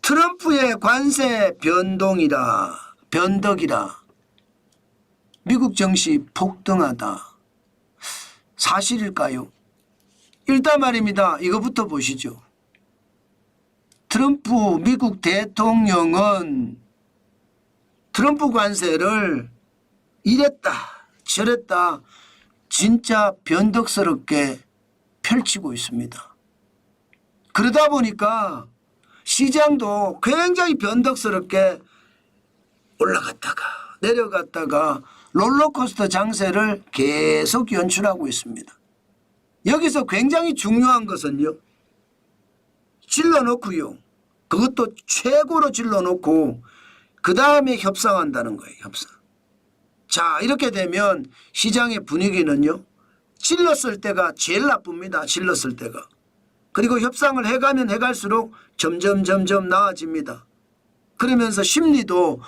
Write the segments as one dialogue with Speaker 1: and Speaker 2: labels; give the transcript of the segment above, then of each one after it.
Speaker 1: 트럼프의 관세 변덕이라 미국 증시 폭등하다. 사실일까요? 일단 말입니다. 이거부터 보시죠. 트럼프 미국 대통령은 트럼프 관세를 이랬다 저랬다 진짜 변덕스럽게 펼치고 있습니다. 그러다 보니까 시장도 굉장히 변덕스럽게 올라갔다가 내려갔다가 롤러코스터 장세를 계속 연출하고 있습니다. 여기서 굉장히 중요한 것은요. 질러놓고요. 그것도 최고로 질러놓고 그 다음에 협상한다는 거예요. 협상. 자, 이렇게 되면 시장의 분위기는요. 질렀을 때가 제일 나쁩니다. 질렀을 때가. 그리고 협상을 해가면 해갈수록 점점 나아집니다. 그러면서 심리도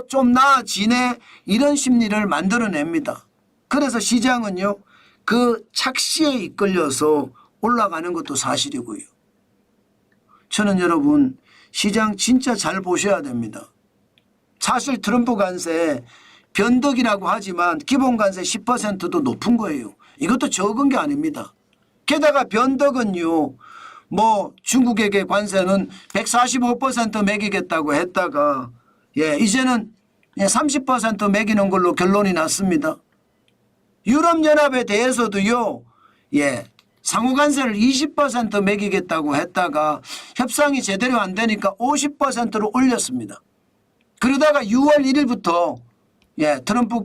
Speaker 1: 좀 나아지네 이런 심리를 만들어냅니다. 그래서 시장은요. 그 착시에 이끌려서 올라가는 것도 사실이고요. 저는 여러분 시장 진짜 잘 보셔야 됩니다. 사실 트럼프 관세 변덕이라고 하지만 기본 관세 10%도 높은 거예요. 이것도 적은 게 아닙니다. 게다가 변덕은요. 뭐 중국에게 관세는 145% 매기겠다고 했다가 이제는 30% 매기는 걸로 결론이 났습니다. 유럽연합에 대해서도요. 상호관세를 20% 매기겠다고 했다가 협상이 제대로 안 되니까 50%로 올렸습니다. 그러다가 6월 1일부터 트럼프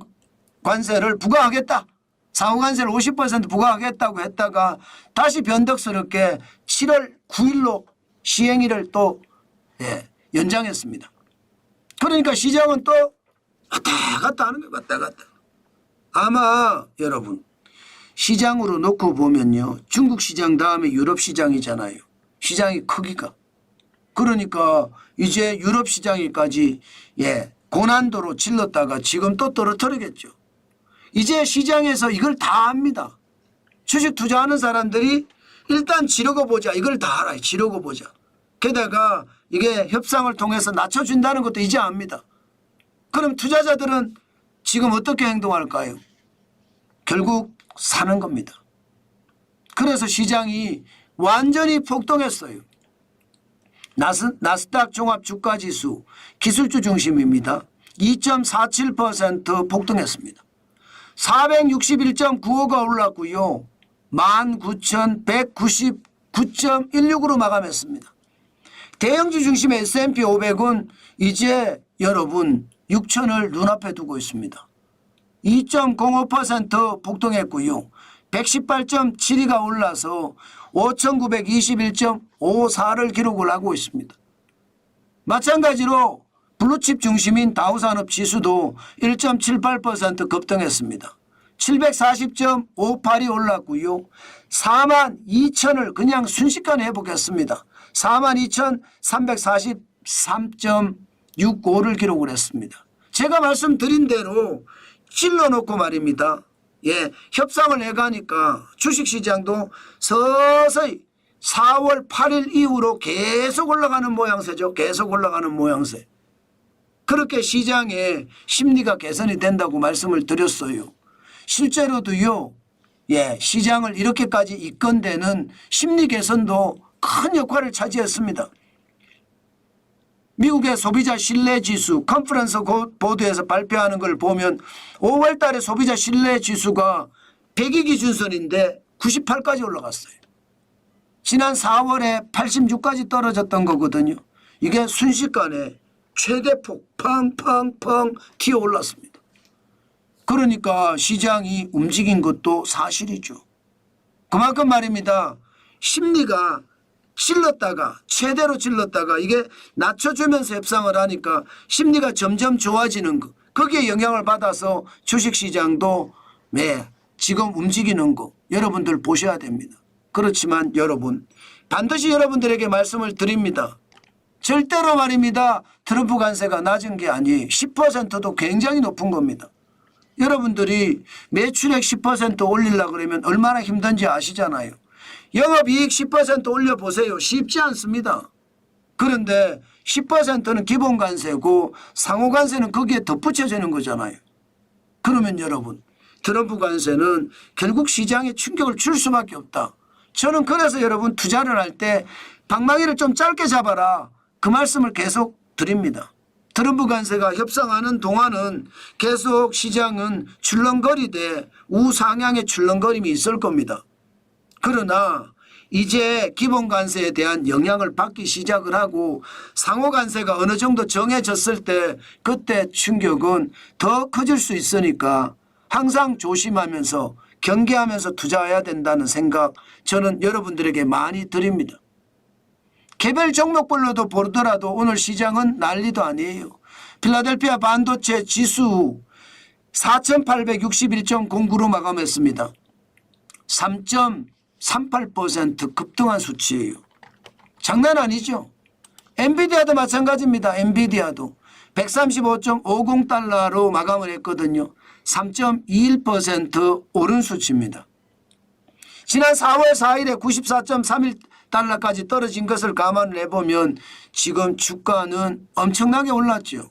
Speaker 1: 관세를 부과하겠다. 상호관세를 50% 부과하겠다고 했다가 다시 변덕스럽게 7월 9일로 시행일을 또 연장했습니다. 그러니까 시장은 또 왔다 갔다 하는 거예요. 왔다 갔다. 아마 여러분 시장으로 놓고 보면요. 중국 시장 다음에 유럽 시장이잖아요. 시장의 크기가. 그러니까 이제 유럽 시장에까지 고난도로 질렀다가 지금 또 떨어뜨리겠죠. 이제 시장에서 이걸 다 합니다. 주식 투자하는 사람들이 일단 지르고 보자. 이걸 다 알아요. 지르고 보자. 게다가 이게 협상을 통해서 낮춰준다는 것도 이제 압니다. 그럼 투자자들은 지금 어떻게 행동할까요? 결국 사는 겁니다. 그래서 시장이 완전히 폭등했어요. 나스닥 종합주가지수 기술주 중심입니다. 2.47% 폭등했습니다. 461.95가 올랐고요. 19,199.16으로 마감했습니다. 대형주 중심의 S&P 500은 이제 여러분 6,000을 눈앞에 두고 있습니다. 2.05% 폭등했고요. 118.72가 올라서 5,921.54를 기록을 하고 있습니다. 마찬가지로 블루칩 중심인 다우산업 지수도 1.78% 급등했습니다. 740.58이 올랐고요. 42,000을 그냥 순식간에 해보겠습니다. 42,343.65를 기록을 했습니다. 제가 말씀드린 대로 찔러놓고 말입니다. 협상을 해가니까 주식시장도 서서히 4월 8일 이후로 계속 올라가는 모양새죠. 계속 올라가는 모양새. 그렇게 시장의 심리가 개선이 된다고 말씀을 드렸어요. 실제로도요. 시장을 이렇게까지 이끈 심리 개선도 큰 역할을 차지했습니다. 미국의 소비자 신뢰지수 컨퍼런스 보드에서 발표하는 걸 보면 5월 달에 소비자 신뢰지수가 100이 기준선인데 98까지 올라갔어요. 지난 4월에 86까지 떨어졌던 거거든요. 이게 순식간에 최대폭 팡팡팡 튀어 올랐습니다. 그러니까 시장이 움직인 것도 사실이죠. 그만큼 말입니다. 심리가 찔렀다가 최대로 찔렀다가 이게 낮춰주면서 협상을 하니까 심리가 점점 좋아지는 거. 거기에 영향을 받아서 주식시장도 지금 움직이는 거 여러분들 보셔야 됩니다. 그렇지만 여러분 반드시 여러분들에게 말씀을 드립니다. 절대로 말입니다. 트럼프 관세가 낮은 게 아니에요. 10%도 굉장히 높은 겁니다. 여러분들이 매출액 10% 올리려고 그러면 얼마나 힘든지 아시잖아요. 영업이익 10% 올려보세요. 쉽지 않습니다. 그런데 10%는 기본 관세고 상호 관세는 거기에 덧붙여지는 거잖아요. 그러면 여러분 트럼프 관세는 결국 시장에 충격을 줄 수밖에 없다. 저는 그래서 여러분 투자를 할 때 방망이를 좀 짧게 잡아라. 그 말씀을 계속 드립니다. 트럼프 관세가 협상하는 동안은 계속 시장은 출렁거리되 우상향의 출렁거림이 있을 겁니다. 그러나 이제 기본 관세에 대한 영향을 받기 시작을 하고 상호 관세가 어느 정도 정해졌을 때 그때 충격은 더 커질 수 있으니까 항상 조심하면서 경계하면서 투자해야 된다는 생각 저는 여러분들에게 많이 드립니다. 개별 종목별로도 보더라도 오늘 시장은 난리도 아니에요. 필라델피아 반도체 지수 4,861.09로 마감했습니다. 3.38% 급등한 수치예요. 장난 아니죠. 엔비디아도 마찬가지입니다. 엔비디아도 135.50달러로 마감을 했거든요. 3.21% 오른 수치입니다. 지난 4월 4일에 94.31달러까지 떨어진 것을 감안을 해보면 지금 주가는 엄청나게 올랐죠.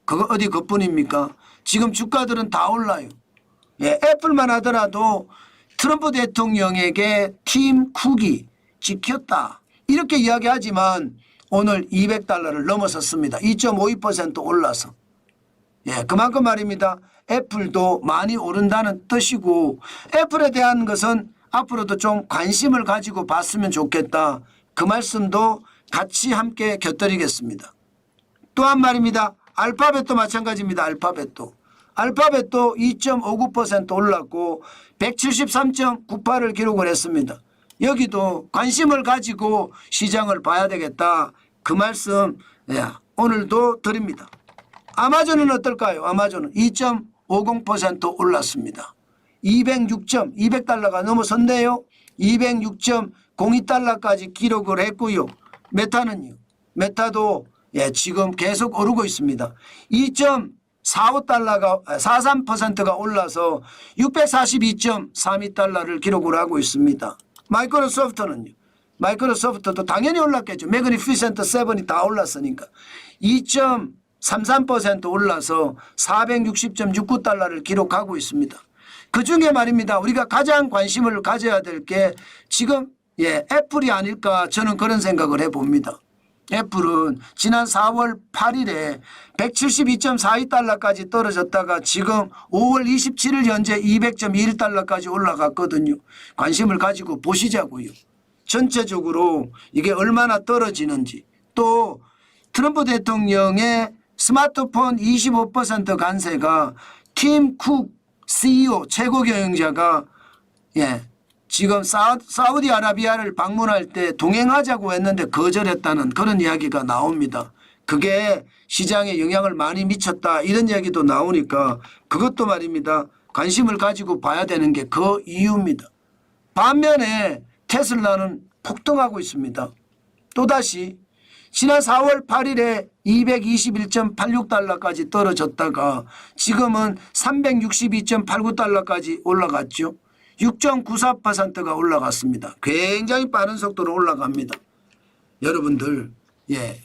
Speaker 1: 그거 어디 그뿐입니까? 지금 주가들은 다 올라요. 예, 애플만 하더라도 트럼프 대통령에게 팀 쿡이 지켰다. 이렇게 이야기하지만 오늘 200달러를 넘어섰습니다. 2.52% 올라서. 예, 그만큼 말입니다. 애플도 많이 오른다는 뜻이고 애플에 대한 것은 앞으로도 좀 관심을 가지고 봤으면 좋겠다. 그 말씀도 같이 함께 곁들이겠습니다. 또한 말입니다. 알파벳도 마찬가지입니다. 알파벳도 2.59% 올랐고 173.98을 기록을 했습니다. 여기도 관심을 가지고 시장을 봐야 되겠다. 그 말씀 오늘도 드립니다. 아마존은 어떨까요? 아마존은 2.50% 올랐습니다. 200달러가 넘어섰네요. 206.02달러까지 기록을 했고요. 메타는요. 메타도 지금 계속 오르고 있습니다. 43%가 올라서 642.32달러를 기록을 하고 있습니다. 마이크로소프트는요. 마이크로소프트도 당연히 올랐겠죠. 매그니피센트 7이 다 올랐으니까 2.33% 올라서 460.69달러를 기록하고 있습니다. 그중에 말입니다. 우리가 가장 관심을 가져야 될 게 지금 애플이 아닐까 저는 그런 생각을 해봅니다. 애플은 지난 4월 8일에 172.42달러까지 떨어졌다가 지금 5월 27일 현재 200.21달러까지 올라갔거든요. 관심을 가지고 보시자고요. 전체적으로 이게 얼마나 떨어지는지 또 트럼프 대통령의 스마트폰 25% 관세가 팀 쿡 CEO 최고 경영자가 지금 사우디아라비아를 방문할 때 동행하자고 했는데 거절했다는 그런 이야기가 나옵니다. 그게 시장에 영향을 많이 미쳤다 이런 이야기도 나오니까 그것도 말입니다. 관심을 가지고 봐야 되는 게 그 이유입니다. 반면에 테슬라는 폭등하고 있습니다. 또다시 지난 4월 8일에 221.86달러까지 떨어졌다가 지금은 362.89달러까지 올라갔죠. 6.94%가 올라갔습니다. 굉장히 빠른 속도로 올라갑니다. 여러분들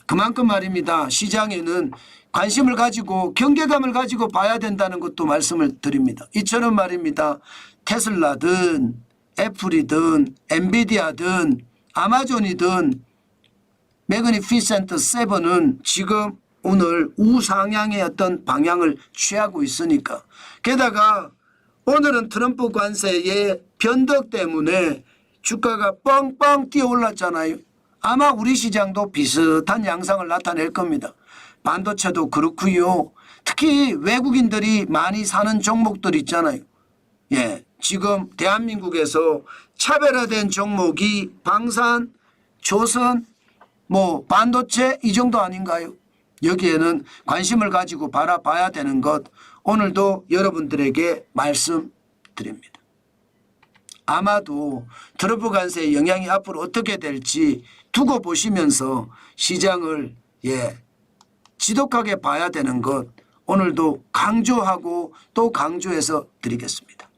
Speaker 1: 그만큼 말입니다. 시장에는 관심을 가지고 경계감을 가지고 봐야 된다는 것도 말씀을 드립니다. 이처럼 말입니다. 테슬라든 애플이든 엔비디아든 아마존이든 매그니피센트 7은 지금 오늘 우상향의 어떤 방향을 취하고 있으니까 게다가 오늘은 트럼프 관세의 변덕 때문에 주가가 뻥뻥 뛰어 올랐잖아요. 아마 우리 시장도 비슷한 양상을 나타낼 겁니다. 반도체도 그렇고요. 특히 외국인들이 많이 사는 종목들 있잖아요. 지금 대한민국에서 차별화된 종목이 방산, 조선, 반도체 이 정도 아닌가요? 여기에는 관심을 가지고 바라봐야 되는 것 오늘도 여러분들에게 말씀드립니다. 아마도 트럼프 관세의 영향이 앞으로 어떻게 될지 두고 보시면서 시장을 지독하게 봐야 되는 것 오늘도 강조하고 또 강조해서 드리겠습니다.